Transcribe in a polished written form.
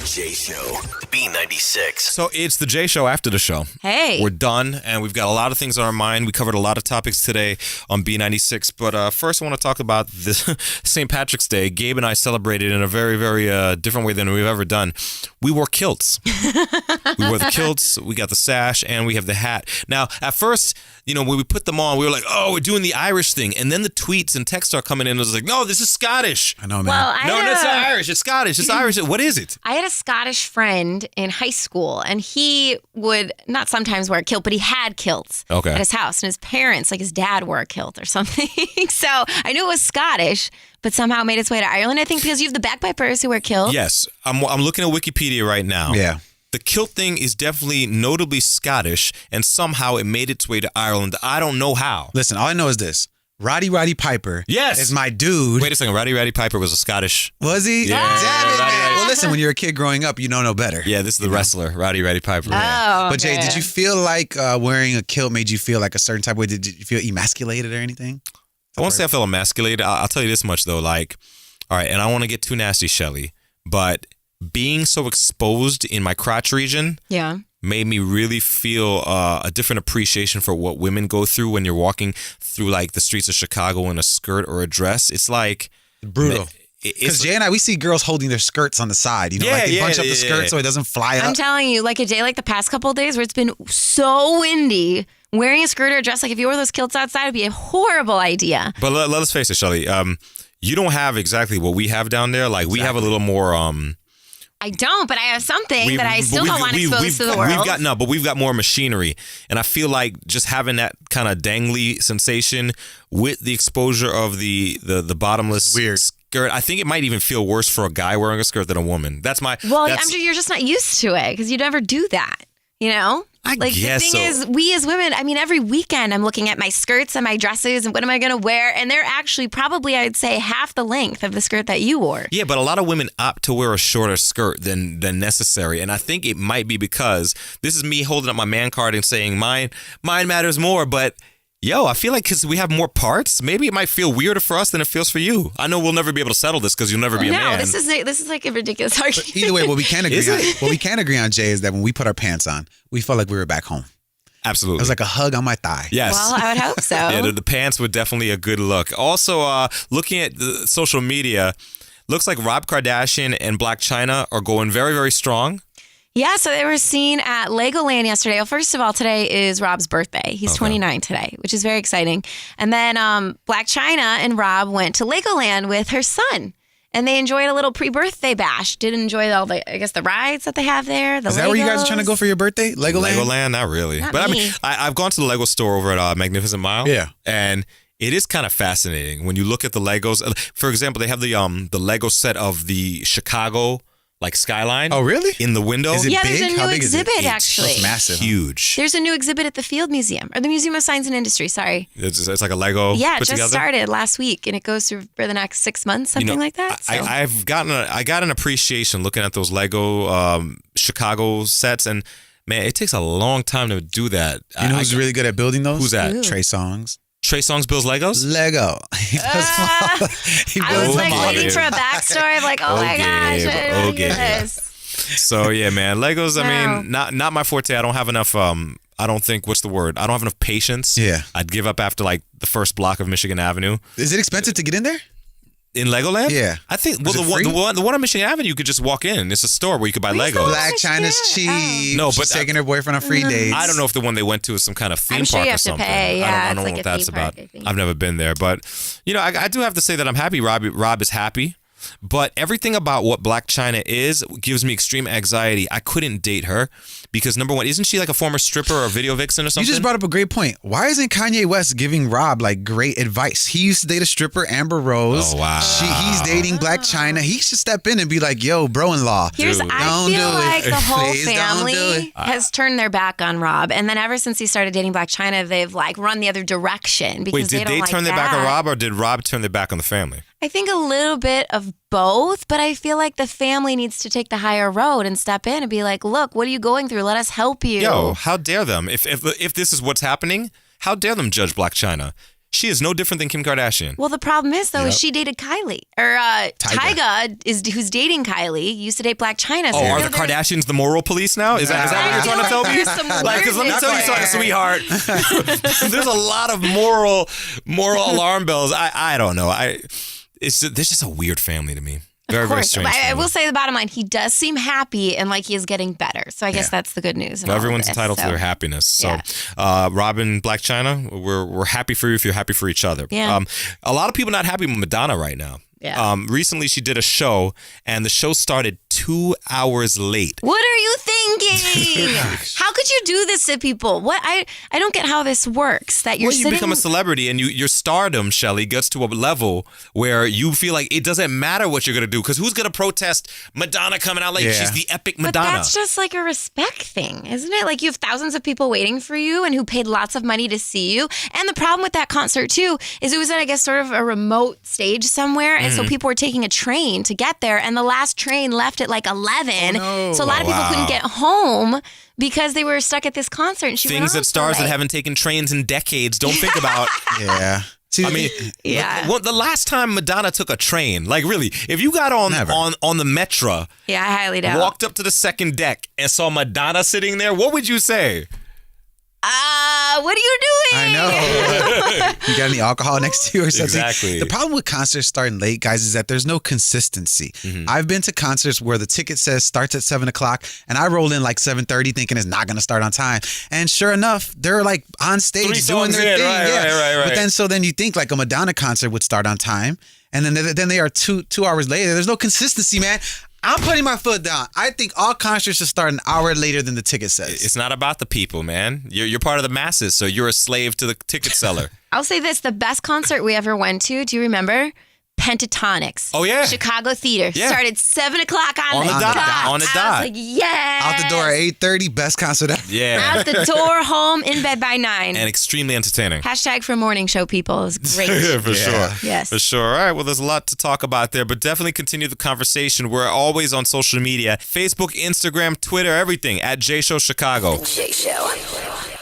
J Show, B96. So it's the J Show after the show. Hey. We're done, and we've got a lot of things on our mind. We covered a lot of topics today on B96, but first I want to talk about this St. Patrick's Day. Gabe and I celebrated in a very, very different way than we've ever done. We wore kilts. We wore the kilts, we got the sash, and we have the hat. Now, at first, when we put them on, we were like, oh, we're doing the Irish thing. And then the tweets and texts start coming in, and it was like, no, this is Scottish. I know, man. Well, No, it's not Irish. It's Scottish. It's Irish. What is it? I had a Scottish friend in high school, and he would not sometimes wear a kilt, but he had kilts at his house. And his parents, like his dad, wore a kilt or something. So I knew it was Scottish, but somehow it made its way to Ireland, I think, because you have the bagpipers who wear kilts. Yes. I'm looking at Wikipedia right now. Yeah. The kilt thing is definitely notably Scottish, and somehow it made its way to Ireland. I don't know how. Listen, all I know is this. Roddy Piper is my dude. Wait a second. Roddy Piper was a Scottish. Was he? Yeah. Damn it, Roddy. man. Well, listen, when you're a kid growing up, you don't know better. Yeah, this is the wrestler, Roddy Piper. Oh, But Jay, did you feel like wearing a kilt made you feel like a certain type of way? Did you feel emasculated or anything? I won't say I feel emasculated. I'll tell you this much, though. Like, all right, and I don't want to get too nasty, Shelly, but being so exposed in my crotch region made me really feel a different appreciation for what women go through when you're walking through like the streets of Chicago in a skirt or a dress. It's like brutal. Because Jay and I, we see girls holding their skirts on the side. Like they bunch up the skirt so it doesn't fly up. I'm telling you, like a day like the past couple of days where it's been so windy, wearing a skirt or a dress, like if you wore those kilts outside, would be a horrible idea. But let us face it, Shelly. You don't have exactly what we have down there. Like we have a little more. I don't, but I have something that I still don't want exposed to the world. We've got more machinery, and I feel like just having that kind of dangly sensation with the exposure of the bottomless skirt, I think it might even feel worse for a guy wearing a skirt than a woman. I'm sure you're just not used to it because you never do that. I guess the thing is, we as women, I mean, every weekend I'm looking at my skirts and my dresses and what am I going to wear? And they're actually probably, I'd say, half the length of the skirt that you wore. Yeah, but a lot of women opt to wear a shorter skirt than necessary. And I think it might be because this is me holding up my man card and saying mine matters more. But I feel like because we have more parts, maybe it might feel weirder for us than it feels for you. I know we'll never be able to settle this because you'll never be a man. No, this is like a ridiculous argument. But either way, what we can agree on, Jay, is that when we put our pants on, we felt like we were back home. Absolutely. It was like a hug on my thigh. Yes. Well, I would hope so. Yeah, the pants were definitely a good look. Also, looking at the social media, looks like Rob Kardashian and Blac Chyna are going very, very strong. Yeah, so they were seen at Legoland yesterday. Well, first of all, today is Rob's birthday. He's 29 today, which is very exciting. And then Blac Chyna and Rob went to Legoland with her son. And they enjoyed a little pre-birthday bash. Did enjoy all the rides that they have there. Is that where you guys are trying to go for your birthday? Legoland, not really. I mean, I've gone to the Lego store over at Magnificent Mile. Yeah. And it is kind of fascinating when you look at the Legos. For example, they have the Lego set of the Chicago skyline. Oh, really? In the window. Is it big? There's a How new big exhibit, is it? actually. It's massive. Huge. There's a new exhibit at the Field Museum, or the Museum of Science and Industry, sorry. It's like a Lego Yeah, it put just together. started last week, and it goes through for the next 6 months, something like that. So. I got an appreciation looking at those Lego Chicago sets, and man, it takes a long time to do that. You know who's really good at building those? Who's that? Ooh. Trey Songz. Trey Songz builds Legos? Lego. He I was waiting for a backstory of oh my gosh, I didn't get this. So yeah, man, Legos. I mean, not my forte. I don't have enough. I don't think what's the word. I don't have enough patience. Yeah, I'd give up after the first block of Michigan Avenue. Is it expensive to get in there? In Legoland? Yeah. I think the one on Michigan Avenue, you could just walk in. It's a store where you could buy Legos. Blac Chyna's cheap. No, she's taking her boyfriend on free dates. I don't know if the one they went to is some kind of theme I'm sure park you or have something. to pay. Yeah, I don't know what that's about. I've never been there, but I do have to say that I'm happy. Rob is happy. But everything about what Blac Chyna is gives me extreme anxiety. I couldn't date her because, number one, isn't she like a former stripper or video vixen or something? You just brought up a great point. Why isn't Kanye West giving Rob great advice? He used to date a stripper, Amber Rose. Oh, wow. He's dating Blac Chyna. He should step in and be like, yo, bro-in-law. I feel like the whole family don't has turned their back on Rob. And then ever since he started dating Blac Chyna, they've run the other direction because Wait, did they turn their back on Rob or did Rob turn their back on the family? I think a little bit of both, but I feel like the family needs to take the higher road and step in and be like, look, what are you going through? Let us help you. Yo, how dare them? If this is what's happening, how dare them judge Blac Chyna? She is no different than Kim Kardashian. Well, the problem is, though, is she dated Kylie. Or Tyga who's dating Kylie, used to date Blac Chyna. So are the Kardashians the moral police now? Is that what you're trying to tell me? Because let me tell you something, sweetheart. There's a lot of moral alarm bells. I don't know. There's just a weird family to me. Very, very strange. I will say the bottom line, he does seem happy and like he is getting better. So I guess that's the good news. Well, everyone's entitled to their happiness. So Robin, Blac Chyna, we're happy for you if you're happy for each other. Yeah. A lot of people not happy with Madonna right now. Yeah. Recently, she did a show, and the show started 2 hours late. What are you thinking? How could you do this to people? What I don't get how this works. That you're you become a celebrity, and your stardom, Shelly, gets to a level where you feel like it doesn't matter what you're gonna do, because who's gonna protest Madonna coming out late? She's the epic Madonna. But that's just like a respect thing, isn't it? Like you have thousands of people waiting for you and who paid lots of money to see you. And the problem with that concert too is it was at, I guess, sort of a remote stage somewhere. And so people were taking a train to get there, and the last train left at like 11. So a lot of people couldn't get home because they were stuck at this concert. And things that stars that haven't taken trains in decades don't think about. Yeah. I mean, the last time Madonna took a train, like really, if you got on the Metro, I highly doubt, walked up to the second deck and saw Madonna sitting there, what would you say? What are you doing? I know. You got any alcohol next to you or something? Exactly. The problem with concerts starting late, guys, is that there's no consistency. I've been to concerts where the ticket says starts at 7 o'clock, and I roll in like 7:30 thinking it's not going to start on time. And sure enough, they're like on stage doing their thing. Right. But then you think like a Madonna concert would start on time, and then they are two hours later. There's no consistency, man. I'm putting my foot down. I think all concerts should start an hour later than the ticket says. It's not about the people, man. You're part of the masses, so you're a slave to the ticket seller. I'll say this, the best concert we ever went to, do you remember? Pentatonics. Oh, yeah. Chicago Theater. Yeah. Started 7 o'clock on the dot. On the dot. I was like, yes. Out the door at 8:30, best concert ever. Yeah. Out the door, home, in bed by 9. And extremely entertaining. Hashtag for morning show people. It was great. For sure. Yes. For sure. All right. Well, there's a lot to talk about there, but definitely continue the conversation. We're always on social media. Facebook, Instagram, Twitter, everything at J Show Chicago. J Show.